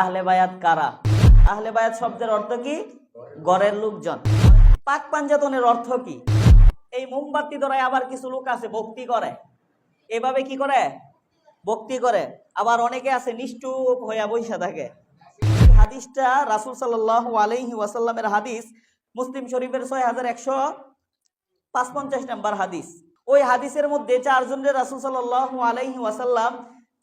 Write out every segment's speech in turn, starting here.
আহলে বায়াত কারা? আহলে বায়াত শব্দের অর্থ কি? ঘরের লোকজন। পাক পাঞ্জাতনের অর্থ কি? এই মোমবাতি ধরায় আবার কিছু লোক আছে ভক্তি করে, এভাবে কি করে? ভক্তি করে। আবার অনেকে আছে নিষ্ঠুপ হইয়া বইসা থাকে। হাদিসটা রাসূল সাল্লাল্লাহু আলাইহি ওয়াসাল্লামের হাদিস, মুসলিম শরীফের 6155 নম্বর হাদিস। ওই হাদিসের মধ্যে চারজনের রাসূল সাল্লাল্লাহু আলাইহি ওয়াসাল্লাম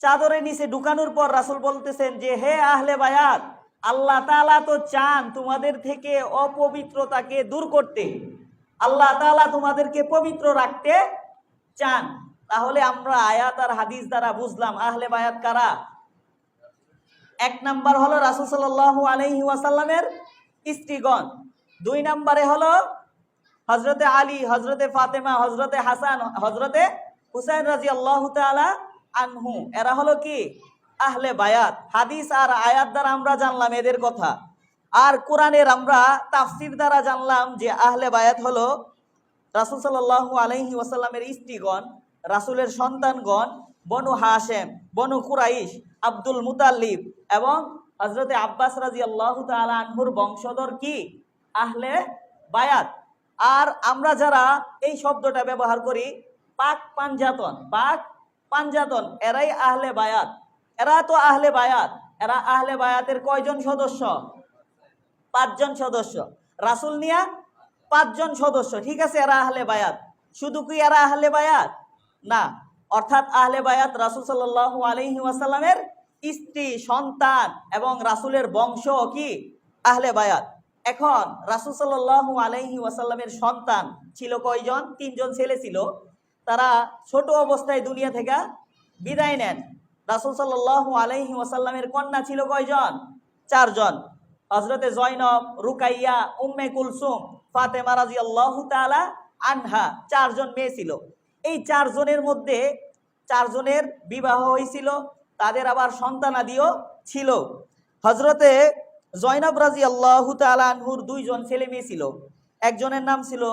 চাদরের নিচে ঢুকানোর পর রাসূল বলতেছেন যে, হে আহলে বায়াত, আল্লাহ তাআলা তো চান তোমাদের থেকে অপবিত্রতাকে দূর করতে, আল্লাহ তাআলা তোমাদেরকে পবিত্র রাখতে চান। তাহলে আমরা আয়াত আর হাদিস দ্বারা বুঝলাম আহলে বায়াত কারা। এক নাম্বার হলো রাসূল সাল্লাল্লাহু আলাইহি ওয়াসাল্লামের স্ত্রীগণ। দুই নাম্বারে হলো হযরতে আলী, হযরতে ফাতেমা, হযরতে হাসান, হযরতে হুসাইন রাদিয়াল্লাহু তাআলা আনহু। এরা হলো কি? আহলে বায়াত। হাদিস আর আয়াত দ্বারা আমরা জানলাম এদের কথা। আর কোরআনের আমরা তাফসীর দ্বারা জানলাম যে আহলে বায়াত হলো রাসূল সাল্লাল্লাহু আলাইহি ওয়াসাল্লামের স্ত্রীগণ, রাসূলের সন্তানগণ, বনু হাশেম, বনু কুরাইশ, আব্দুল মুতাল্লিব এবং হযরতে আব্বাস রাদিয়াল্লাহু তাআলা আনহুর বংশধর কি? আহলে বায়াত। আর আমরা যারা এই শব্দটা ব্যবহার করি পাক পাঞ্জাতন, পাক পাঞ্জাতন, এরাই আহলে বায়াত। এরা তো আহলে বায়াত। এরা আহলে বায়াতের কয়জন সদস্য? 5 জন সদস্য। রাসূল নিয়া 5 জন সদস্য, ঠিক আছে? এরা আহলে বায়াত। শুধু কি এরা আহলে বায়াত? না, অর্থাৎ আহলে বায়াত রাসূল সাল্লাল্লাহু আলাইহি ওয়াসাল্লামের স্ত্রী, সন্তান এবং রাসূলের বংশ কি? আহলে বায়াত। এখন রাসূল সাল্লাল্লাহু আলাইহি ওয়াসাল্লামের সন্তান ছিল কয়জন? 3 জন ছেলে ছিল। তারা ছোট অবস্থায় দুনিয়া থেকে বিদায় নেন। রাসূল সাল্লাল্লাহু আলাইহি ওয়াসাল্লামের কন্যা ছিল কয়জন? 4 জন। হযরতে জয়নব, রুকাইয়া, উম্মে কুলসুম, ফাতেমা রাদিয়াল্লাহু তাআলা আনহা, 4 জন মেয়ে ছিল। এই 4 জনের মধ্যে 4 জনের বিবাহ হয়েছিল, তাদের আবার সন্তানাদিও ছিল। হযরতে জয়নব রাদিয়াল্লাহু তাআলা আনহুর 2 জন ছেলে মেয়ে ছিল। একজনের নাম ছিল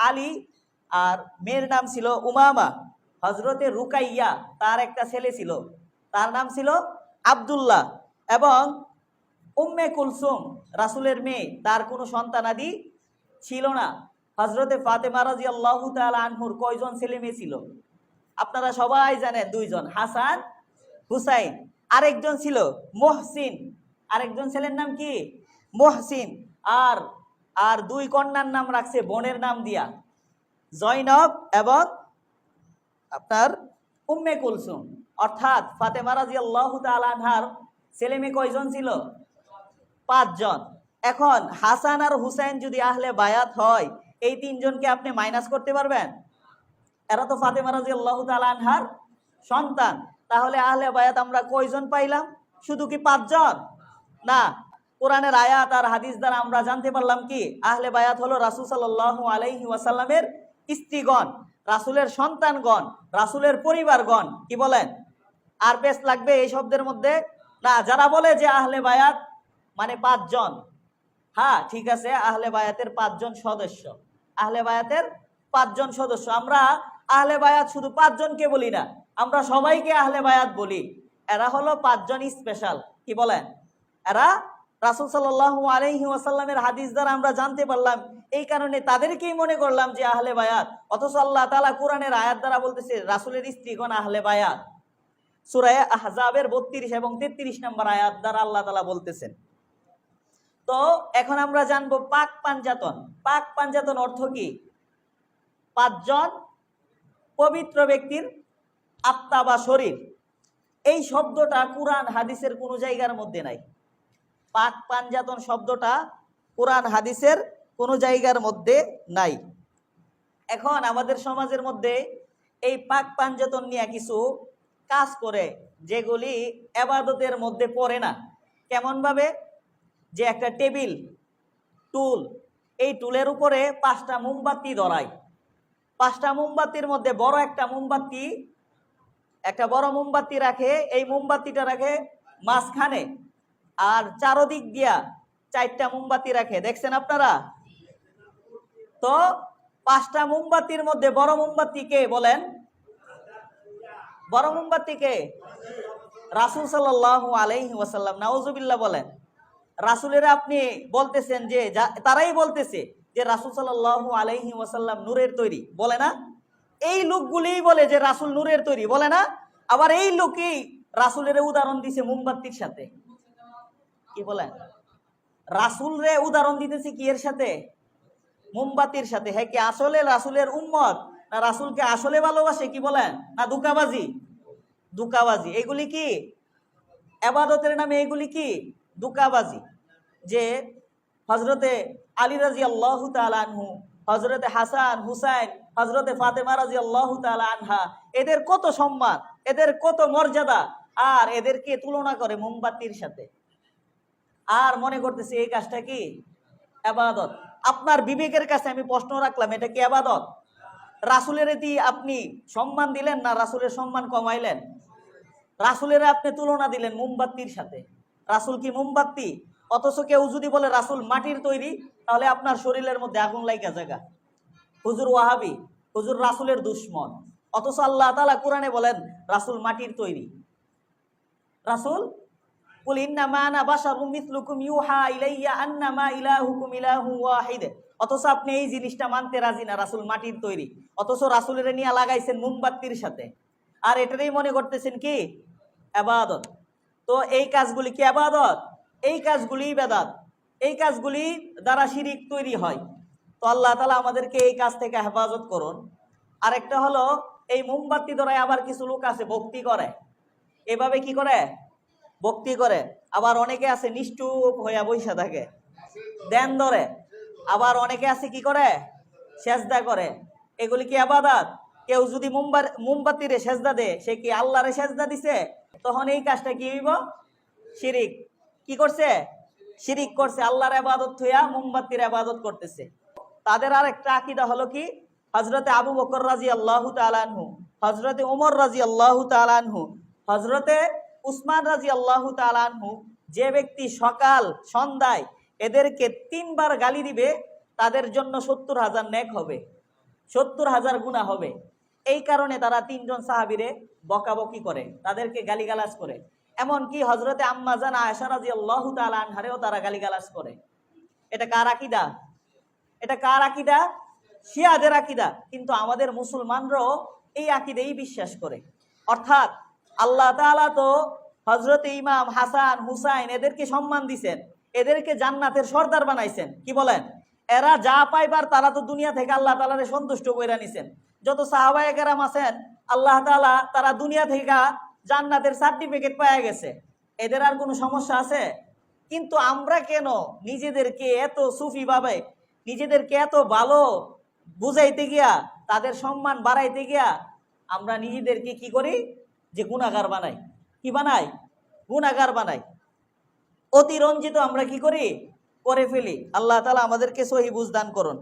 আলী আর মেয়ের নাম ছিল উমামা। হযরতে রুকাইয়া, তার একটা ছেলে ছিল, তার নাম ছিল আব্দুল্লাহ। এবং উম্মে কুলসুম, রাসূলের মেয়ে, তার কোনো সন্তানাদি ছিল না। হযরতে ফাতেমা রাদিয়াল্লাহু তাআলা আনহুর কয়জন ছেলে মেয়ে ছিল? আপনারা সবাই জানেন, 2 জন, হাসান, হুসাইন। আরেকজন ছিল মুহসিন। আরেকজন ছেলের নাম কি? মুহসিন। আর 2 কন্যার নাম রাখছে বোনের নাম দিয়া, জয়নব এবং আপনার উম্মে কুলসুম। অর্থাৎ ফাতেমা রাদিয়াল্লাহু তাআলা আনহার ছেলে মেয়ে কয়জন ছিল? 5 জন। এখন হাসান আর হুসাইন যদি আহলে বায়াত হয়, এই 3 জনকে আপনি মাইনাস করতে পারবেন? এরা তো ফাতেমা রাদিয়াল্লাহু তাআলা আনহার সন্তান। তাহলে আহলে বায়াত আমরা কয়জন পাইলাম? শুধু কি 5 জন? না, কোরআনের আয়াত আর হাদিস দ্বারা আমরা জানতে পারলাম কি? আহলে বায়াত হলো রাসূল সাল্লাল্লাহু আলাইহি ওয়াসাল্লামের স্ত্রীগণ, রাসূলের সন্তানগণ, রাসূলের পরিবারগণ। কি বলেন? আর পেশ লাগবে এই শব্দের মধ্যে? না, যারা বলে যে আহলে বায়াত মানে 5 জন, হ্যাঁ ঠিক আছে, আহলে বায়াতের 5 জন সদস্য, আহলে বায়াতের 5 জন সদস্য। আমরা আহলে বায়াত শুধু 5 জনকে বলি না, আমরা সবাইকে আহলে বায়াত বলি। এরা হলো 5 জন স্পেশাল। কি বলেন? এরা রাসূল সাল্লাল্লাহু আলাইহি ওয়াসাল্লামের হাদিস দ্বারা আমরা জানতে পারলাম, এই কারণে তাদেরকেই মনে করলাম যে আহলে বায়াত। অথচ আল্লাহ তাআলা কোরআনের আয়াত দ্বারা বলতেছে রাসূলের স্ত্রীগণ আহলে বায়াত। সূরা আহজাবের 32 এবং 33 নম্বর আয়াত দ্বারা আল্লাহ তাআলা বলতেছেন। তো এখন আমরা জানবো পাক পাঞ্জাতন। পাক পাঞ্জাতন অর্থ কি? 5 জন পবিত্র ব্যক্তির আত্মা বা শরীর। এই শব্দটা কুরআন হাদিসের কোনো জায়গার মধ্যে নাই। পাক পাঞ্জাতন শব্দটা কুরআন হাদিসের কোনো জায়গার মধ্যে নাই। এখন আমাদের সমাজের মধ্যে এই পাক পাঞ্জাতন নিয়ে কিছু কাজ করে, যেগুলি ইবাদতের মধ্যে পড়ে না। কেমন ভাবে? যে একটা টেবিল, টুল, এই টুলের উপরে 5টা মোমবাতি ধরায়। 5টা মোমবাতির মধ্যে বড় একটা মোমবাতি, একটা বড় মোমবাতি রাখে, এই মোমবাতিটা রাখে মাঝখানে, আর চারদিক দিয়া 4টা মোমবাতি রাখে। দেখছেন আপনারা? তো 5টা মোমবাতির মধ্যে বড় মোমবাতি কে বলেন? বড় মোমবাতি কে? রাসূল সাল্লাল্লাহু আলাইহি ওয়াসাল্লাম, নাউজুবিল্লাহ বলেন, রাসূলেরা আপনি বলতেছেন যে তারাই বলতেছে যে রাসূল সাল্লাল্লাহু আলাইহি ওয়াসাল্লাম নূরের তৈরি, বলে না? এই লোকগুলিই বলে যে রাসূল নূরের তৈরি, বলে না? আবার এই লোকই রাসূলের উদাহরণ দিছে মোমবাতির সাথে। কি বলেন? রাসূলরে উদাহরণ দিতেছে কি এর সাথে? মোমবাতির সাথে। হ্যাঁ, কি আসলে রাসূলের উম্মত, না রাসূলকে আসলে ভালোবাসে? কি বলেন? না ধোঁকাবাজি? ধোঁকাবাজি। এগুলি কি ইবাদতের নামে? এগুলি কি ধোঁকাবাজি। যে হযরতে আলী রাদিয়াল্লাহু তাআলা আনহু, হযরতে হাসান হুসাইন, হযরতে ফাতেমা রাদিয়াল্লাহু তাআলা আনহা, এদের কত সম্মান, এদের কত মর্যাদা, আর এদেরকে তুলনা করে মোমবাতির সাথে। আর মনে করতেছে এই কাজটা কি ইবাদত। আপনার বিবেকের কাছে আমি প্রশ্ন রাখলাম, এটা কি ইবাদত? রাসূলের দিয়ে আপনি সম্মান দিলেন, না রাসূলের সম্মান কমাইলেন? রাসূলের আপনি তুলনা দিলেন মোমবাতির সাথে। রাসূল কি মোমবাতি? অথচ কেউ যদি বলে রাসূল মাটির তৈরি, তাহলে আপনার শরীরের মধ্যে আগুন লাগা জায়গা। হুজুর ওয়াহাবি, হুজুর রাসূলের দুশমন। অথচ আল্লাহ তাআলা কোরআনে বলেন রাসূল মাটির তৈরি। রাসূল কুল ইন্নামা আনা বাশারুম মিসলুকুম ইউহা ইলাইয়া আন্নামা ইলাহুকুম ইলাহু ওয়াহিদ। অথচ আপনি এই জিনিসটা মানতে রাজি না, রাসূল মাটির তৈরি। অথচ রাসূলের নিয়ে লাগাইছেন মোমবাতির সাথে, আর এটারই মনে করতেছেন কি ইবাদত। তো এই কাজগুলি কি ইবাদত? এই কাজগুলি বেদাত। এই কাজগুলি দ্বারা শিরিক তৈরি হয়। তো আল্লাহ তাআলা আমাদেরকে এই কাজ থেকে হেফাজত করুন। আরেকটা হলো, এই মোমবাতি দ্বারাই আবার কিছু লোক আছে ভক্তি করে। এভাবে কি করে? ভক্তি করে। আবার অনেকে আছে নিষ্ঠুপ হইয়া বইসা থাকে, ধ্যান ধরে। আবার অনেকে আছে কি করে? সেজদা করে। এগুলি কি ইবাদত? কেউ যদি মোমবাতিরে সেজদা দেয়, সে কি আল্লাহরে সেজদা দিছে? তখন এই কাজটা কি হইব? শিরিক। কি করছে? শিরিক করছে। আল্লাহর ইবাদত হইয়া মোমবাতির ইবাদত করতেছে। তাদের আর একটা আকীদা হলো কি, হযরতে আবু বকর রাদিয়াল্লাহু তাআলা আনহু, হযরতে ওমর রাদিয়াল্লাহু তাআলা আনহু, হযরতে উসমান রাদিয়াল্লাহু তাআলা আনহু, যে ব্যক্তি সকাল সন্ধ্যায় এদেরকে 3 বার গালি দিবে, তাদের জন্য 70,000 নেক হবে, 70,000 গুনাহ হবে। এই কারণে তারা 3 জন সাহাবীরে বকাবকি করে, তাদেরকে গালিগালাজ করে। এমনকি হযরতে আম্মা জান আয়েশা রাদিয়াল্লাহু তাআলা আনহারেও তারা গালিগালাজ করে। এটা কার আকীদা? এটা কার আকীদা? শিয়াদের আকীদা। কিন্তু আমাদের মুসলমানরাও এই আকীদাই বিশ্বাস করে। অর্থাৎ আল্লাহ তাআলা তো হযরতে ইমাম হাসান হুসাইন এদেরকে সম্মান দিয়েছেন, এদেরকে জান্নাতের সর্দার বানাইছেন। কি বলেন? এরা যা পাইবার তারা তো দুনিয়া থেকে আল্লাহ তাআলারে সন্তুষ্ট কইরা নিছেন। যত সাহাবায়ে কেরাম আছেন, আল্লাহ তাআলা তারা দুনিয়া থেকে জান্নাতের সার্টিফিকেট পাওয়া গেছে। এদের আর কোনো সমস্যা আছে? কিন্তু আমরা কেন নিজেদেরকে এত সুফি ভাবে, নিজেদেরকে এত ভালো বুঝাইতে গিয়া, তাদের সম্মান বাড়াইতে গিয়া আমরা নিজেদেরকে কি করি? যে গুনাহগার বানাই। কি বানাই? গুনাহগার বানাই। অতিরঞ্জিত আমরা কি করি? করে ফেলি। আল্লাহ তাআলা আমাদেরকে সহি বুঝ দান করুন।